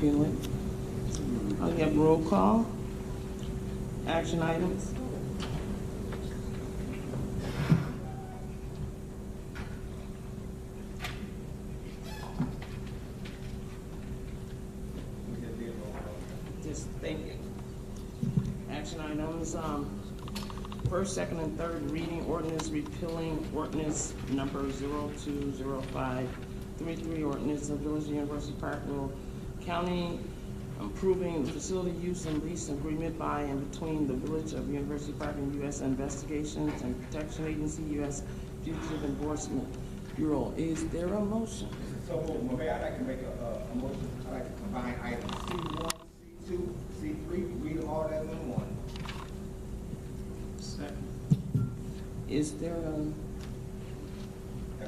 repeal it. I'll have roll call. Action items. Just thank you. Action items. First, second, and third reading ordinance repealing ordinance number 020533, ordinance of Village of University Park, Will County, approving the facility use and lease agreement by and between the Village of University Park and U.S. Investigations and Protection Agency, U.S. Fugitive Enforcement Bureau. Is there a motion? So, Mayor, I'd like to make a motion. I'd like to combine items C1, C2, C3, read them all as in one. Second. Is there a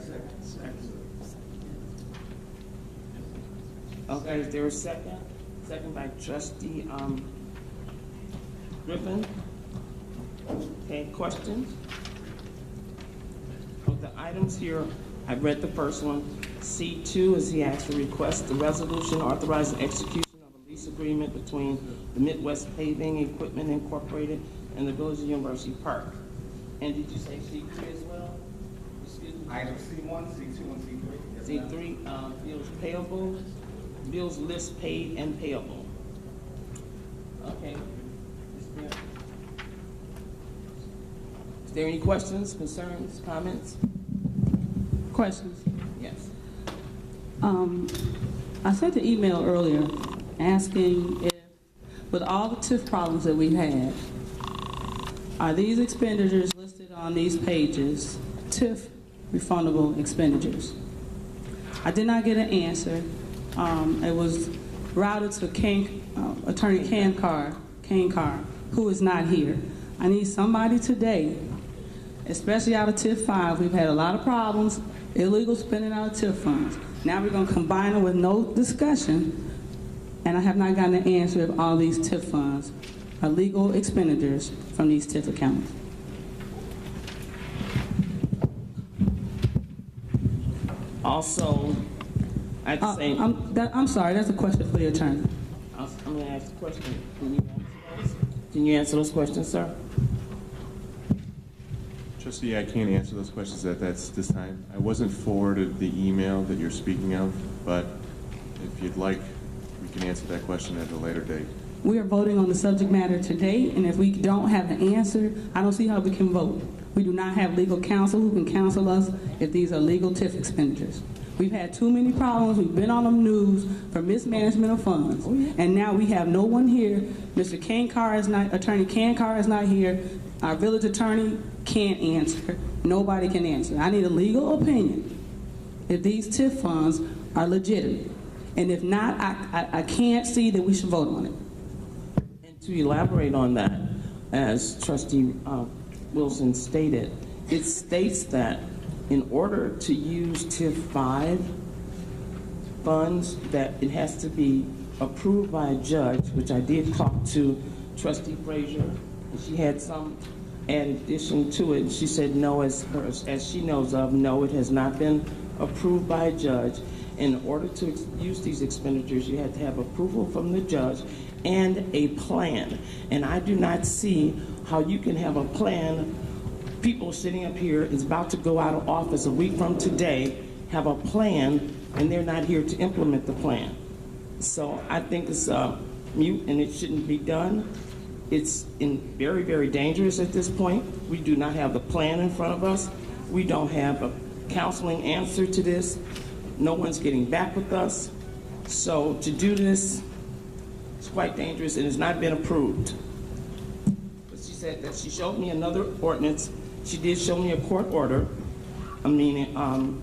Second. Okay, is there a second? Second by Trustee Griffin. Okay, questions? Of the items here, I read the first one. C2 is he asked to request the resolution authorizing execution of a lease agreement between the Midwest Paving Equipment Incorporated and the Village of University Park. And did you say C3 as well? Excuse me. Items C1, C2, and C3. Yes, ma'am. C3, bills payable, bills list paid and payable. Okay. Is there any questions, concerns, comments? Questions? Yes. I sent an email earlier asking if, with all the TIF problems that we've had, are these expenditures listed on these pages TIF refundable expenditures? I did not get an answer. It was routed to Attorney Kane Carr, who is not here. I need somebody today, especially out of TIF 5. We've had a lot of problems, illegal spending out of TIF funds. Now we're going to combine it with no discussion, and I have not gotten an answer if all these TIF funds are legal expenditures from these TIF accounts. Also, at the same... I'm sorry, that's a question for the attorney. I'm going to ask a question. Can you answer those questions, sir? Trustee, I can't answer those questions at this time. I wasn't forwarded the email that you're speaking of, but if you'd like, we can answer that question at a later date. We are voting on the subject matter today, and if we don't have an answer, I don't see how we can vote. We do not have legal counsel who can counsel us if these are legal TIF expenditures. We've had too many problems. We've been on the news for mismanagement of funds, and now we have no one here. Mr. Kankar is not, Attorney Kankar is not here. Our village attorney can't answer. Nobody can answer. I need a legal opinion if these TIF funds are legitimate, and if not, I can't see that we should vote on it. And to elaborate on that, as Trustee Wilson stated, it states that in order to use TIF 5 funds, that it has to be approved by a judge, which I did talk to Trustee Frazier, and she had some addition to it. She said no, as she knows of, no, it has not been approved by a judge. In order to use these expenditures, you had to have approval from the judge and a plan. And I do not see how you can have a plan. People sitting up here is about to go out of office a week from today, have a plan, and they're not here to implement the plan. So I think it's mute and it shouldn't be done. It's very, very dangerous at this point. We do not have the plan in front of us. We don't have a counseling answer to this. No one's getting back with us. So to do this, it's quite dangerous and it's not been approved. But she said that she showed me another ordinance. She did show me a court order. I mean,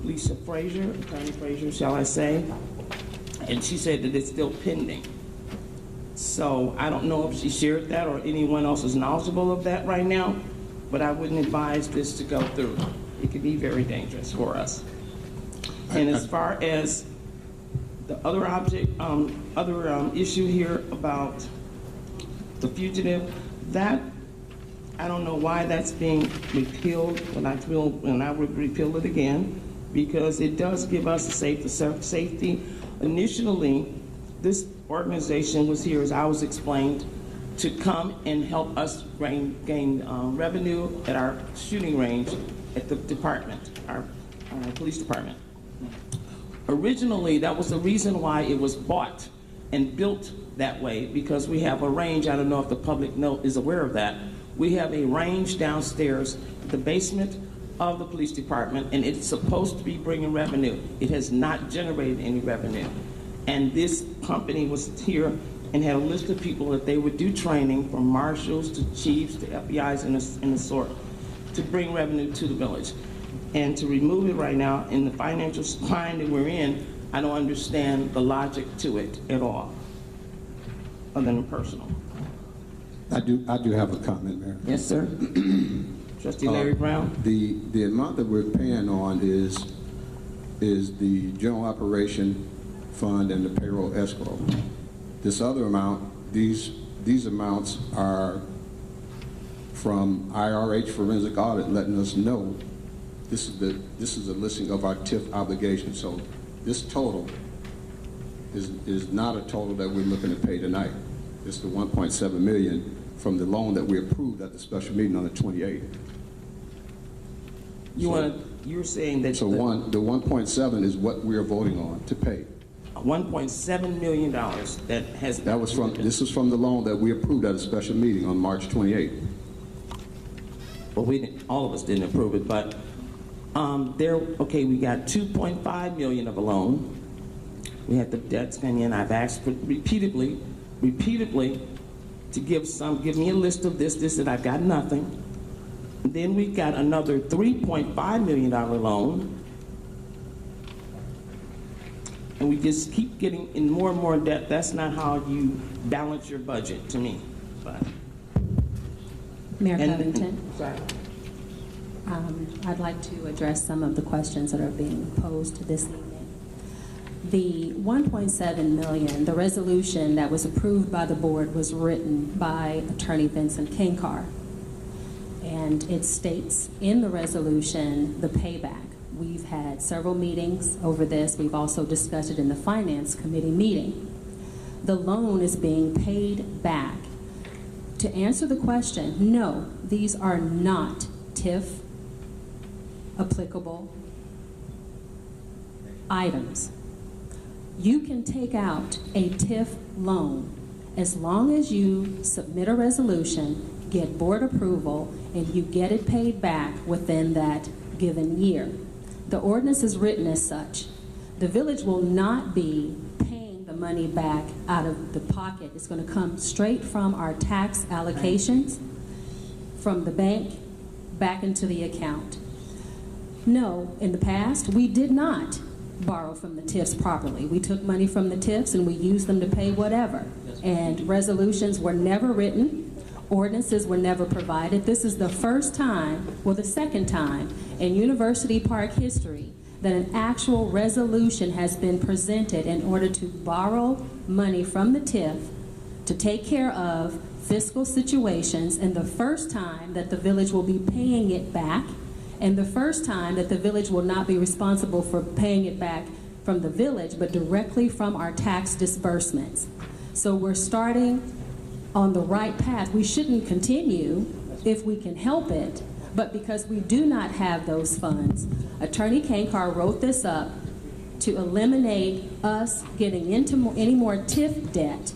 Lisa Frazier, Attorney Frazier, shall I say, and she said that it's still pending. So I don't know if she shared that or anyone else is knowledgeable of that right now, but I wouldn't advise this to go through. It could be very dangerous for us. And as far as the other issue here about the fugitive, that I don't know why that's being repealed, and I would repeal it again, because it does give us a safety. Initially, this organization was here, as I was explained, to come and help us gain revenue at our shooting range at the department, our police department. Originally, that was the reason why it was bought and built that way, because we have a range. I don't know if the public is aware of that. We have a range downstairs, the basement of the police department, and it's supposed to be bringing revenue. It has not generated any revenue. And this company was here and had a list of people that they would do training, from marshals to chiefs to FBIs and the sort, to bring revenue to the village. And to remove it right now in the financial climate that we're in, I don't understand the logic to it at all, other than personal. I do have a comment, Mayor. Yes, sir. Trustee Larry Brown. The amount that we're paying on is the general operation fund and the payroll escrow. This other amount, these amounts are from IRH Forensic Audit letting us know this is a listing of our TIF obligations. So this total is not a total that we're looking to pay tonight. It's the 1.7 million from the loan that we approved at the special meeting on the 28th. You're saying that the 1.7 is what we are voting on to pay. $1.7 million This is from the loan that we approved at a special meeting on March 28th. Well, all of us didn't approve it, but we got 2.5 million of a loan. We had the debts coming in. I've asked for repeatedly to give me a list of this, and I've got nothing. Then we got another $3.5 million loan. And we just keep getting in more and more debt. That's not how you balance your budget, to me. But, Mayor Covington, sorry. I'd like to address some of the questions that are being posed this evening. The 1.7 million, the resolution that was approved by the board was written by Attorney Vincent Kinkar. And it states in the resolution the payback. We've had several meetings over this. We've also discussed it in the Finance Committee meeting. The loan is being paid back. To answer the question, no, these are not TIF applicable items. You can take out a TIF loan as long as you submit a resolution, get board approval, and you get it paid back within that given year. The ordinance is written as such. The village will not be paying the money back out of the pocket. It's going to come straight from our tax allocations from the bank back into the account. No, in the past, we did not borrow from the TIFs properly. We took money from the TIFs and we used them to pay whatever. And resolutions were never written. Ordinances were never provided. This is the first time, well, the second time in University Park history that an actual resolution has been presented in order to borrow money from the TIF to take care of fiscal situations, and the first time that the village will be paying it back, and the first time that the village will not be responsible for paying it back from the village, but directly from our tax disbursements. So we're starting on the right path. We shouldn't continue if we can help it, but because we do not have those funds, Attorney Kinkar wrote this up to eliminate us getting into any more TIF debt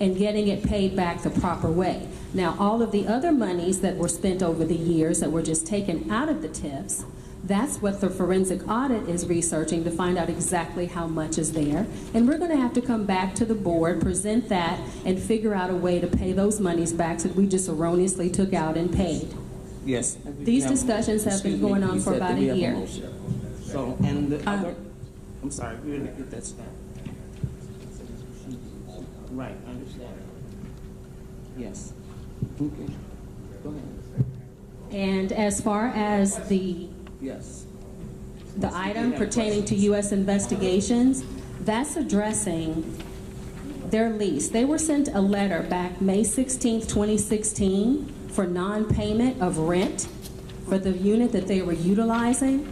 and getting it paid back the proper way. Now, all of the other monies that were spent over the years that were just taken out of the TIFs, that's what the forensic audit is researching to find out exactly how much is there. And we're going to have to come back to the board, present that, and figure out a way to pay those monies back that we just erroneously took out and paid. Yes. These discussions have been going on for about a year. So, and the other, I'm sorry, we're going to get that started. Right, I understand. Yes. Okay. Go ahead. And as far as the Yes. item pertaining to U.S. investigations, that's addressing their lease. They were sent a letter back May 16th, 2016 for non-payment of rent for the unit that they were utilizing.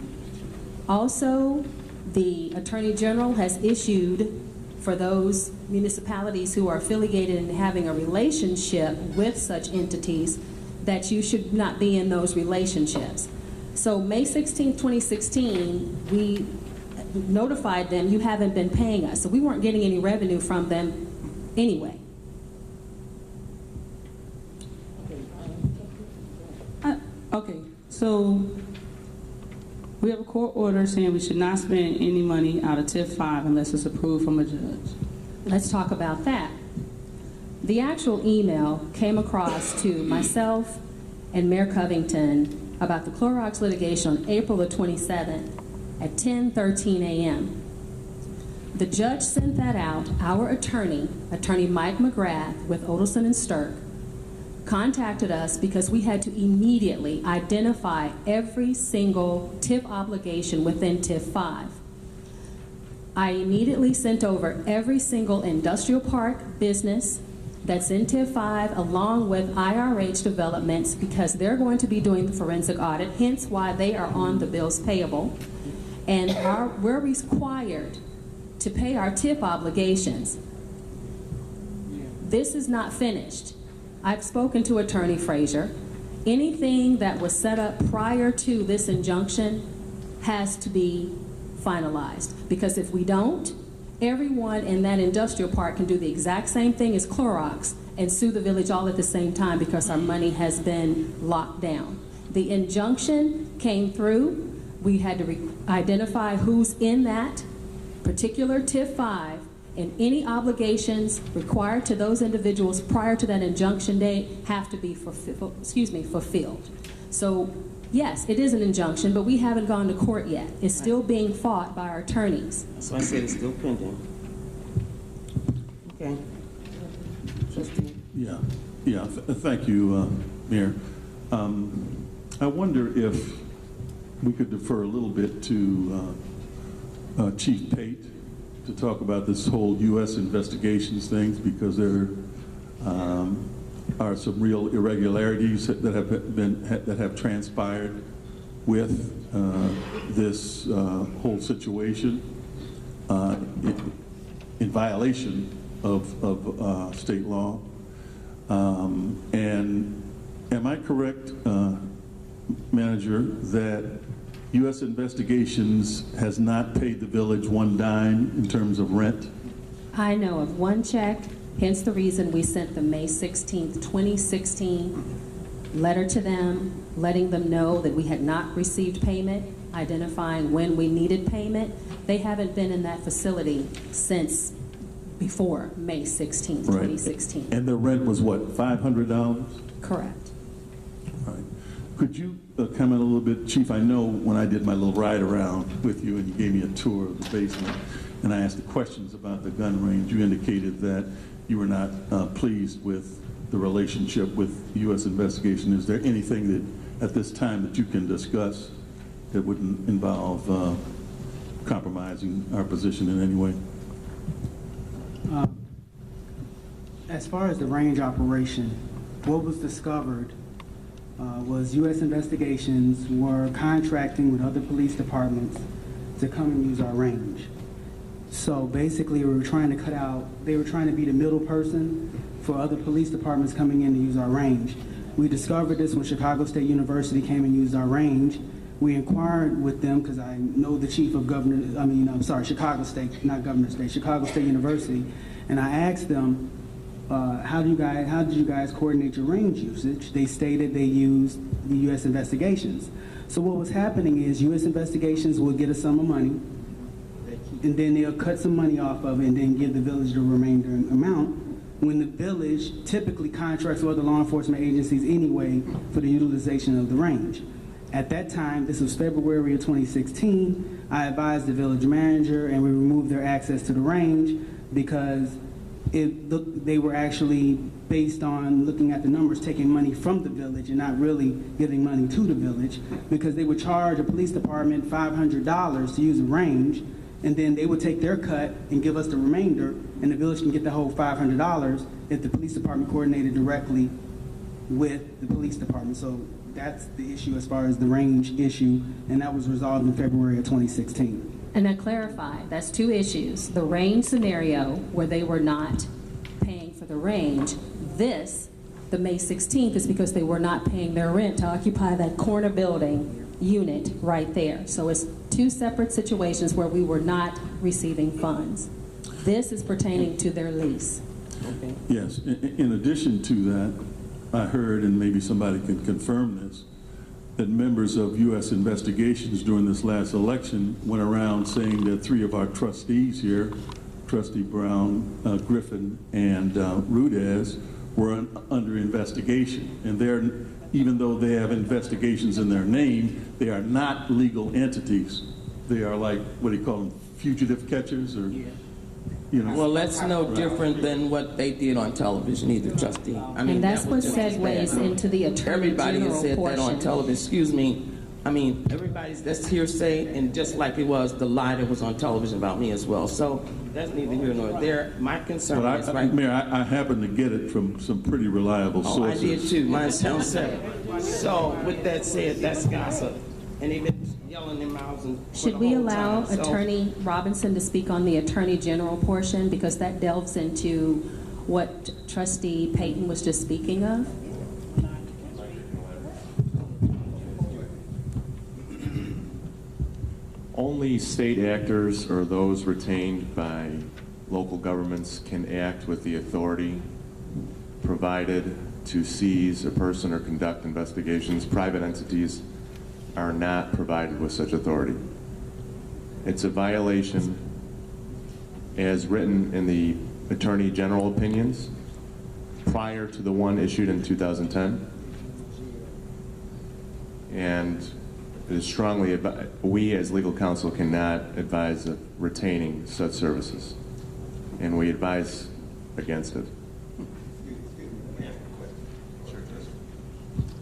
Also, the Attorney General has issued for those municipalities who are affiliated and having a relationship with such entities, that you should not be in those relationships. So May 16, 2016, we notified them, you haven't been paying us. So we weren't getting any revenue from them anyway. Okay, so we have a court order saying we should not spend any money out of TIF 5 unless it's approved from a judge. Let's talk about that. The actual email came across to myself and Mayor Covington about the Clorox litigation on April the 27th at 10:13 a.m. The judge sent that out. Our attorney Mike McGrath with Odelson and Stirk, contacted us because we had to immediately identify every single TIF obligation within TIF 5. I immediately sent over every single industrial park business that's in TIF 5 along with IRH developments because they're going to be doing the forensic audit, hence why they are on the bills payable. And we're required to pay our TIF obligations. This is not finished. I've spoken to Attorney Frazier. Anything that was set up prior to this injunction has to be finalized, because if we don't, everyone in that industrial park can do the exact same thing as Clorox and sue the village all at the same time because our money has been locked down. The injunction came through. We had to identify who's in that particular TIF 5, and any obligations required to those individuals prior to that injunction date have to be fulfilled. So yes, it is an injunction, but we haven't gone to court yet. It's still being fought by our attorneys. That's why I said it's still pending. Okay. Trustee. Thank you, Mayor. I wonder if we could defer a little bit to Chief Pate to talk about this whole U.S. investigations things, because there are some real irregularities that have transpired with this whole situation in violation of state law. And am I correct, Manager, that U.S. Investigations has not paid the village one dime in terms of rent? I know of one check, hence the reason we sent the May 16th, 2016 letter to them, letting them know that we had not received payment, identifying when we needed payment. They haven't been in that facility since before May 16th, 2016. And the rent was what, $500? Correct. All right. Could you comment a little bit, Chief? I know when I did my little ride around with you and you gave me a tour of the basement and I asked the questions about the gun range, you indicated that you were not pleased with the relationship with U.S. Investigation. Is there anything that at this time that you can discuss that wouldn't involve compromising our position in any way? As far as the range operation, what was discovered was U.S. Investigations were contracting with other police departments to come and use our range. So basically we were trying to cut out, they were trying to be the middle person for other police departments coming in to use our range. We discovered this when Chicago State University came and used our range. We inquired with them because I know the chief of Chicago State, not Governor State, Chicago State University, and I asked them, how did you guys coordinate your range usage? They stated they used the U.S. Investigations. So what was happening is U.S. Investigations would get a sum of money, and then they'll cut some money off of it and then give the village the remainder amount, when the village typically contracts with other law enforcement agencies anyway for the utilization of the range. At that time, this was February of 2016, I advised the village manager and we removed their access to the range because they were actually based on looking at the numbers, taking money from the village and not really giving money to the village, because they would charge a police department $500 to use a range, and then they would take their cut and give us the remainder, and the village can get the whole $500 if the police department coordinated directly with the police department. So that's the issue as far as the range issue, and that was resolved in February of 2016. And I clarify, that's two issues. The range scenario where they were not paying for the range. This, the May 16th, is because they were not paying their rent to occupy that corner building unit right there. So it's two separate situations where we were not receiving funds. This is pertaining to their lease. Okay. Yes, in addition to that, I heard, and maybe somebody can confirm this, that members of U.S. investigations during this last election went around saying that 3 of our trustees here, Trustee Brown, Griffin, and Rudez, were under investigation. And they're, even though they have investigations in their name, they are not legal entities. They are like, what do you call them, fugitive catchers, or, you know? Well, that's no different than what they did on television either, Trustee. I mean, And that's that what was just segues bad. into the Attorney Everybody has General said that on portion. television, excuse me. I mean, that's hearsay, and just like it was the lie that was on television about me as well. So that's neither here nor there. My concern is right. Mayor, I happen to get it from some pretty reliable Oh, I sources. did too. Mine sounds sad. So with that said, that's gossip. And they've been yelling their mouths and for Should the we whole allow time. So- Attorney Robinson to speak on the Attorney General portion, because that delves into what Trustee Payton was just speaking of? Only state actors or those retained by local governments can act with the authority provided to seize a person or conduct investigations. Private entities are not provided with such authority. It's a violation as written in the Attorney General opinions prior to the one issued in 2010. And it is strongly, we as legal counsel cannot advise of retaining such services. And we advise against it.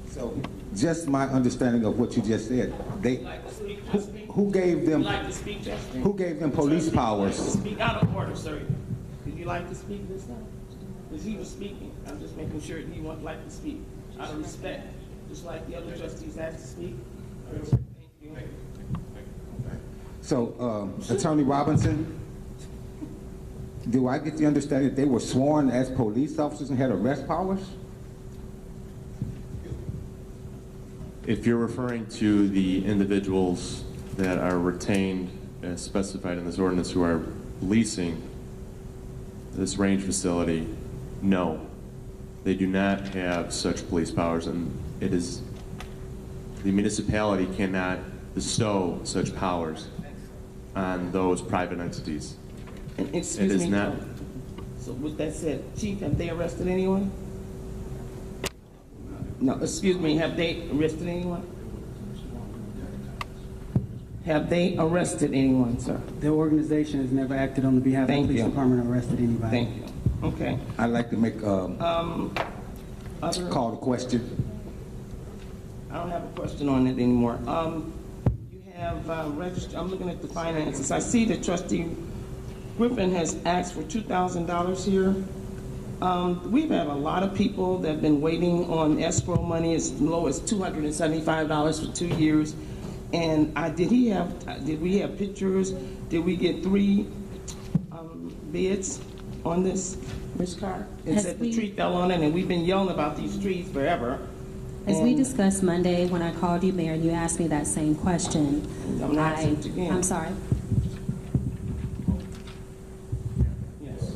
So, just my understanding of what you just said, who gave them, who gave them police powers? Speak out of order, sir. Would you like to speak this time? Because he was speaking. I'm just making sure he would like to speak. Out of respect, just like the other trustees have to speak. Thank you. So, Attorney Robinson, do I get the understanding that they were sworn as police officers and had arrest powers? If you're referring to the individuals that are retained as specified in this ordinance who are leasing this range facility, no. They do not have such police powers, and it is, the municipality cannot bestow such powers on those private entities. And It excuse is me. not. So with that said, Chief, have they arrested anyone? No, excuse me, have they arrested anyone? Have they arrested anyone, sir? The organization has never acted on the behalf of the Thank police you. department or arrested anybody. Thank you. Okay. I'd like to make, Other, call the question. I don't have a question on it anymore. You have registered, I'm looking at the finances. I see that Trustee Griffin has asked for $2,000 here. We've had a lot of people that have been waiting on escrow money as low as $275 for 2 years. And did we have pictures? Did we get 3 bids on this, Ms. Carr? It Has said the we- tree fell on it, and we've been yelling about these trees forever. As we And- discussed Monday, when I called you, Mayor, and you asked me that same question, I'm not asking it again. I'm sorry. Yes.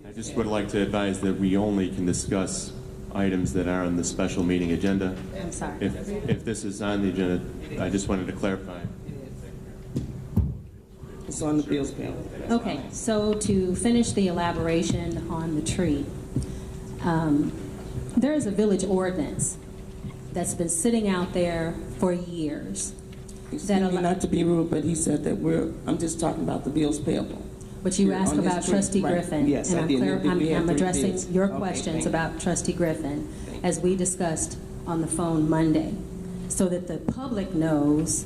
I just would like to advise that we only can discuss items that are on the special meeting agenda. I'm sorry. If this is on the agenda, I just wanted to clarify. It's on the bills panel. Okay, so to finish the elaboration on the tree, there is a village ordinance that's been sitting out there for years. Excuse me, not to be rude, but he said that I'm just talking about the bills payable. But you Here, asked on this about tree, Trustee right. Griffin. Yes, and I did. Did we have I'm 3 addressing bids? your Okay, questions thank you. about Trustee Griffin, as we discussed on the phone Monday, so that the public knows,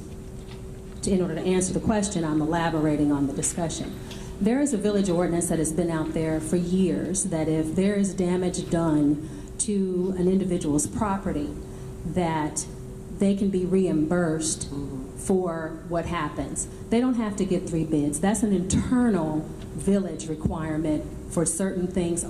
in order to answer the question, I'm elaborating on the discussion. There is a village ordinance that has been out there for years that if there is damage done to an individual's property, that they can be reimbursed for what happens. They don't have to get 3 bids. That's an internal village requirement for certain things